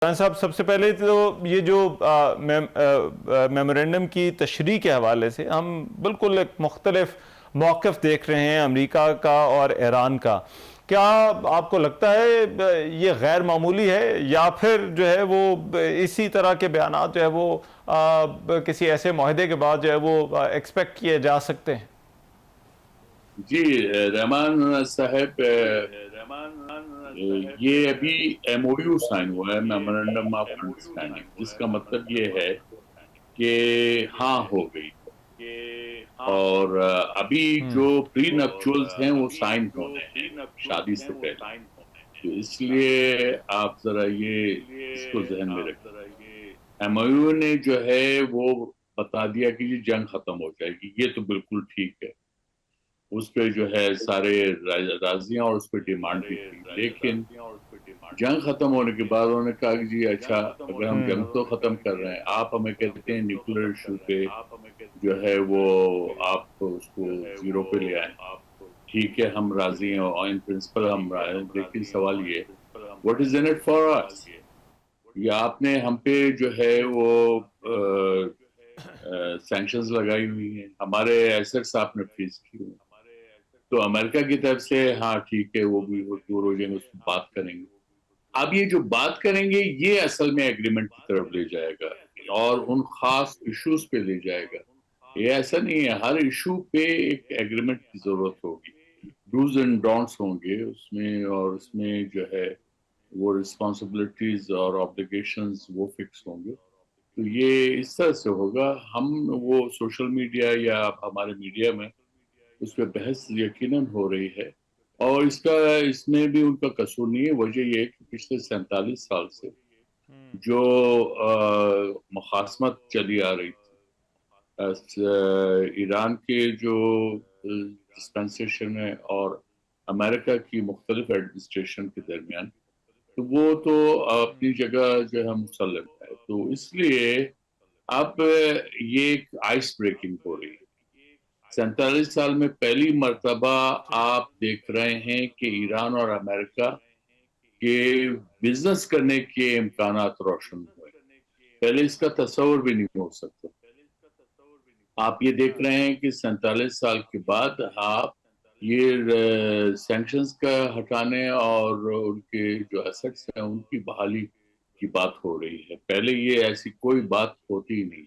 خان صاحب، سب سے پہلے تو یہ جو میمورینڈم کی تشریح کے حوالے سے ہم بالکل ایک مختلف موقف دیکھ رہے ہیں امریکہ کا اور ایران کا. کیا آپ کو لگتا ہے یہ غیر معمولی ہے، یا پھر جو ہے وہ اسی طرح کے بیانات جو ہے وہ کسی ایسے معاہدے کے بعد جو ہے وہ ایکسپیکٹ کیے جا سکتے ہیں؟ جی رحمان صاحب، یہ ابھی ایم او یو سائن ہوا ہے، میمورینڈم آف انڈرسٹینڈنگ، جس کا مطلب یہ ہے کہ ہاں ہو گئی ہے. اور ابھی جو پری نپچولز ہیں وہ سائن ہونے ہیں شادی سے پہلے. تو اس لیے آپ ذرا یہ اس کو ذہن میں رکھیں. ایم او یو نے جو ہے وہ بتا دیا کہ یہ جنگ ختم ہو جائے گی، یہ تو بالکل ٹھیک ہے، اس پہ جو ہے سارے راضیاں اور اس پہ ڈیمانڈ بھی تھی. لیکن جنگ ختم ہونے کے بعد انہوں نے کہا کہ جی اچھا، اگر ہم جنگ تو ختم کر رہے ہیں، آپ ہمیں کہتے ہیں نیوکلیر ایشو پہ جو ہے وہ آپ اس کو زیرو پہ لے آئیں. ٹھیک ہے، ہم راضی ہیں اور ان پرنسپل ہم راضی ہیں، لیکن سوال یہ what is in it for us. یہ آپ نے ہم پہ جو ہے وہ سینکشنز لگائی ہوئی ہیں، ہمارے ایسٹس آپ نے فریز کی ہوئی. تو امریکہ کی طرف سے ہاں ٹھیک ہے، وہ بھی دور ہو جائیں گے، اس کو بات کریں گے. اب یہ جو بات کریں گے یہ اصل میں ایگریمنٹ کی طرف لے جائے گا اور ان خاص ایشوز پہ لے جائے گا. یہ ایسا نہیں ہے، ہر ایشو پہ ایک ایگریمنٹ کی ضرورت ہوگی، ڈوز اینڈ ڈونٹس ہوں گے اس میں، اور اس میں جو ہے وہ رسپانسبلٹیز اور آبلیگیشنز وہ فکس ہوں گے. تو یہ اس طرح سے ہوگا. ہم وہ سوشل میڈیا یا ہمارے میڈیا میں اس پہ بحث یقیناً ہو رہی ہے، اور اس میں بھی ان کا قصور نہیں ہے. وجہ یہ ہے کہ پچھلے 47 سال سے جو مخاصمت چلی آ رہی تھی ایران کے جو ڈسپنسیشن ہے اور امریکہ کی مختلف ایڈمنسٹریشن کے درمیان، تو وہ تو اپنی جگہ جو ہے مسلم ہے. تو اس لیے اب یہ ایک آئس بریکنگ ہو رہی ہے. 47 سال میں پہلی مرتبہ آپ دیکھ رہے ہیں کہ ایران اور امریکہ کے بزنس کرنے کے امکانات روشن ہوئے. پہلے اس کا تصور بھی نہیں ہو سکتا. آپ یہ دیکھ رہے ہیں کہ 47 سال کے بعد آپ یہ سینکشنز کا ہٹانے اور ان کے جو ایسٹس ہیں ان کی بحالی کی بات ہو رہی ہے. پہلے یہ ایسی کوئی بات ہوتی ہی نہیں.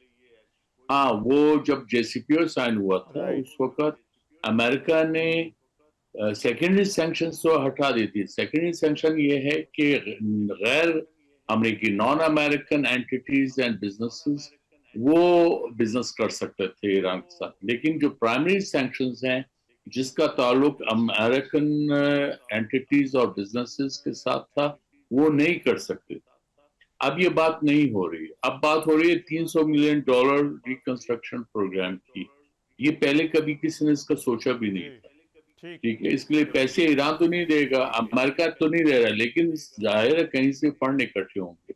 ہاں، وہ جب جے سی پی او سائن ہوا تھا اس وقت امریکہ نے سیکنڈری سینکشنز تو ہٹا دی تھی. سیکنڈری سینکشن یہ ہے کہ غیر امریکی نان امریکن اینٹیٹیز اینڈ بزنسز وہ بزنس کر سکتے تھے ایران کے ساتھ، لیکن جو پرائمری سینکشنز ہیں جس کا تعلق امریکن اینٹیٹیز اور بزنسز کے ساتھ تھا وہ نہیں کر سکتے. اب یہ بات نہیں ہو رہی. اب بات ہو رہی ہے $300 ملین ریکنسٹرکشن پروگرام کی. یہ پہلے کبھی کسی نے اس کا سوچا بھی نہیں تھا. ٹھیک ہے، اس کے لیے پیسے ایران تو نہیں دے گا، امریکہ تو نہیں دے رہا، لیکن ظاہر ہے کہیں سے فنڈ اکٹھے ہوں گے.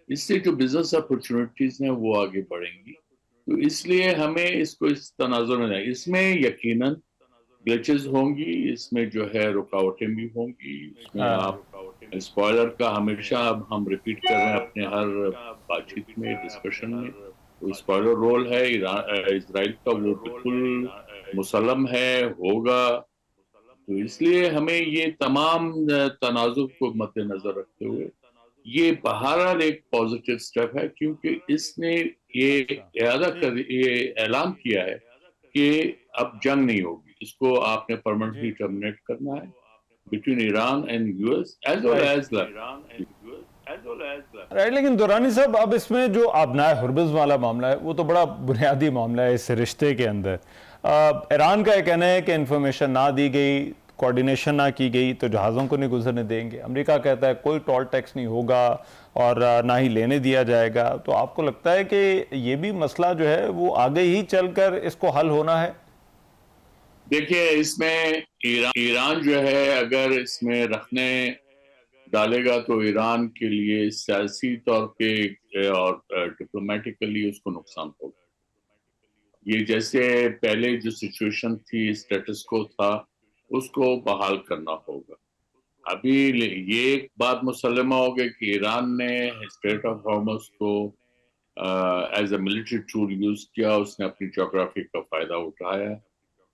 اس سے جو بزنس اپرچونٹیز ہیں وہ آگے بڑھیں گی. تو اس لیے ہمیں اس کو اس تناظر میں اس میں یقیناً گلچز ہوں گی، اس میں جو ہے رکاوٹیں بھی ہوں گی. اس میں آپ اسپوائلر کا ہمیشہ اب ہم ریپیٹ کر رہے ہیں اپنے ہر بات چیت میں، ڈسکشن میں. وہ اسپوائلر رول ہے اسرائیل کا، وہ بالکل مسلم ہے، ہوگا. تو اس لیے ہمیں یہ تمام تناظر کو مد نظر رکھتے ہوئے یہ بہرحال ایک پازیٹیو سٹیپ ہے، کیونکہ اس نے یہ اعلان کیا ہے کہ اب جنگ نہیں ہوگی. اس کو آپ نے پرماننٹلی ٹرمینیٹ کرنا ہے between Iran and U S as well as right. لیکن دورانی صاحب، اب اس میں جو آبنائے ہرمز والا معاملہ ہے وہ تو بڑا بنیادی معاملہ ہے اس رشتے کے اندر. ایران کا یہ کہنا ہے کہ انفارمیشن نہ دی گئی، کوارڈینیشن نہ کی گئی تو جہازوں کو نہیں گزرنے دیں گے. امریکہ کہتا ہے کوئی ٹول ٹیکس نہیں ہوگا اور نہ ہی لینے دیا جائے گا. تو آپ کو لگتا ہے کہ یہ بھی مسئلہ جو ہے وہ آگے ہی چل کر اس کو حل ہونا ہے؟ دیکھیے، اس میں ایران جو ہے اگر اس میں رکھنے ڈالے گا تو ایران کے لیے سیاسی طور پہ اور ڈپلومیٹیکلی اس کو نقصان ہوگا. یہ جیسے پہلے جو سچویشن تھی، اسٹیٹس کو تھا، اس کو بحال کرنا ہوگا. ابھی یہ ایک بات مسلمہ ہو گئی کہ ایران نے اسٹریٹ آف ہارمز کو as a military tool use کیا، اس نے اپنی جغرافی کا فائدہ اٹھایا،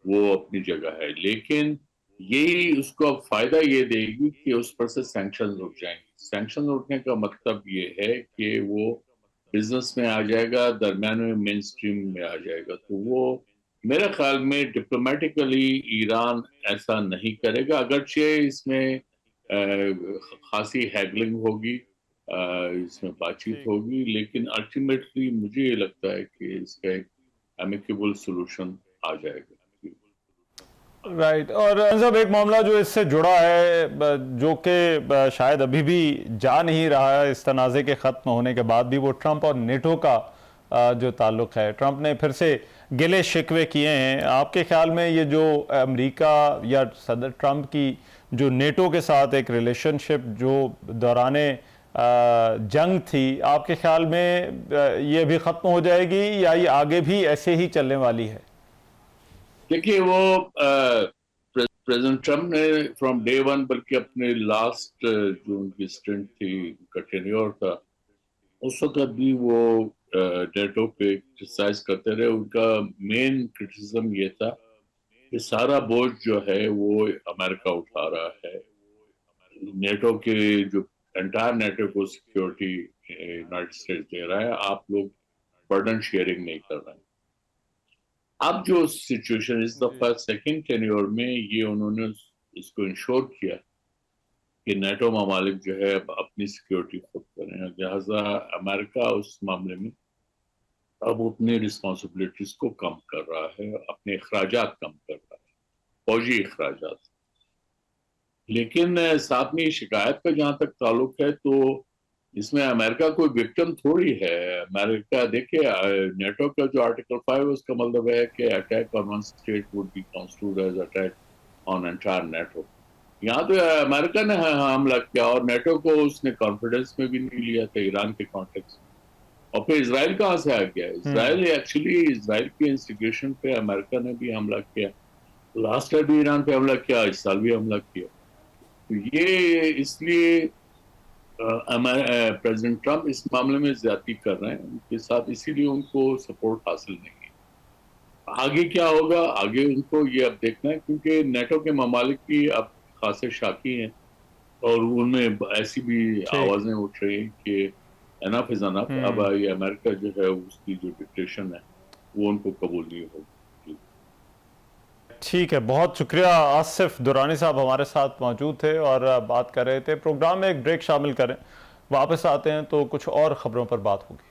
وہ اپنی جگہ ہے، لیکن یہی اس کو اب فائدہ یہ دے گی کہ اس پر سے سینکشنز اٹھ جائیں گے۔ سینکشنز اٹھنے کا مطلب یہ ہے کہ وہ بزنس میں آ جائے گا، درمیان میں مین اسٹریم میں آ جائے گا، تو وہ میرے خیال میں ڈپلومیٹیکلی ایران ایسا نہیں کرے گا، اگرچہ اس میں خاصی ہیگلنگ ہوگی، اس میں بات چیت ہوگی، لیکن الٹیمیٹلی مجھے یہ لگتا ہے کہ اس کا ایک امیکیبل سولوشن آ جائے گا۔ رائٹ، اور صاحب ایک معاملہ جو اس سے جڑا ہے، جو کہ شاید ابھی بھی جا نہیں رہا ہے اس تنازع کے ختم ہونے کے بعد بھی، وہ ٹرمپ اور نیٹو کا جو تعلق ہے۔ ٹرمپ نے پھر سے گلے شکوے کیے ہیں۔ آپ کے خیال میں یہ جو امریکہ یا صدر ٹرمپ کی جو نیٹو کے ساتھ ایک ریلیشن شپ جو دوران جنگ تھی، آپ کے خیال میں یہ بھی ختم ہو جائے گی یا یہ آگے بھی ایسے ہی چلنے والی ہے؟ دیکھیے، وہ پریزیڈنٹ ٹرمپ نے فرام ڈے ون، بلکہ اپنے لاسٹ جو ان کی اسٹنٹ تھی، ان کا ٹینیور تھا، اس وقت بھی وہ نیٹو پہ کرٹیسائز کرتے رہے۔ ان کا مین کرٹیسزم یہ تھا کہ سارا بوجھ جو ہے وہ امریکہ اٹھا رہا ہے، نیٹو کے جو انٹائر نیٹو کو سیکیورٹی یونائٹڈ اسٹیٹس دے رہا ہے، آپ لوگ برڈن شیئرنگ نہیں کر رہے ہیں۔ اب جو سچویشن اس دفعہ سیکنڈ ٹینیور میں، یہ انہوں نے اس کو انشور کیا کہ نیٹو ممالک جو ہے اب اپنی سیکیورٹی خود کریں، لہذا امریکہ اس معاملے میں اب اپنی رسپانسبلٹیز کو کم کر رہا ہے، اپنے اخراجات کم کر رہا ہے، فوجی اخراجات۔ لیکن ساتھ میں شکایت کا جہاں تک تعلق ہے، تو اس میں امریکہ کوئی وکٹم تھوڑی ہے۔ امریکہ دیکھیں، نیٹو کا جو آرٹیکل 5 اس کا مطلب ہے کہ attack on one state would be construed as attack on entire NATO. یہاں تو امریکہ نے حملہ کیا اور نیٹو کو اس نے کانفیڈنس میں بھی نہیں لیا تھا ایران کے کانٹیکس میں۔ اور پھر اسرائیل کہاں سے آ گیا؟ اسرائیل اسرائیل کی انسٹیگیشن پہ امریکہ نے بھی حملہ کیا، لاسٹ ٹائم بھی ایران پہ حملہ کیا، اس سال بھی حملہ کیا۔ تو یہ اس لیے پریزیڈنٹ ٹرمپ اس معاملے میں زیادتی کر رہے ہیں ان کے ساتھ، اسی لیے ان کو سپورٹ حاصل نہیں ہے۔ آگے کیا ہوگا، آگے ان کو یہ اب دیکھنا ہے، کیونکہ نیٹو کے ممالک بھی اب خاصے شاکی ہیں اور ان میں ایسی بھی آوازیں اٹھ رہی ہیں کہ انف از انف، اب یہ امریکہ جو ہے اس کی جو ڈکٹیشن ہے وہ ان کو قبول نہیں ہوگی۔ ٹھیک ہے، بہت شکریہ۔ آصف درانی صاحب ہمارے ساتھ موجود تھے اور بات کر رہے تھے۔ پروگرام میں ایک بریک شامل کریں، واپس آتے ہیں تو کچھ اور خبروں پر بات ہوگی۔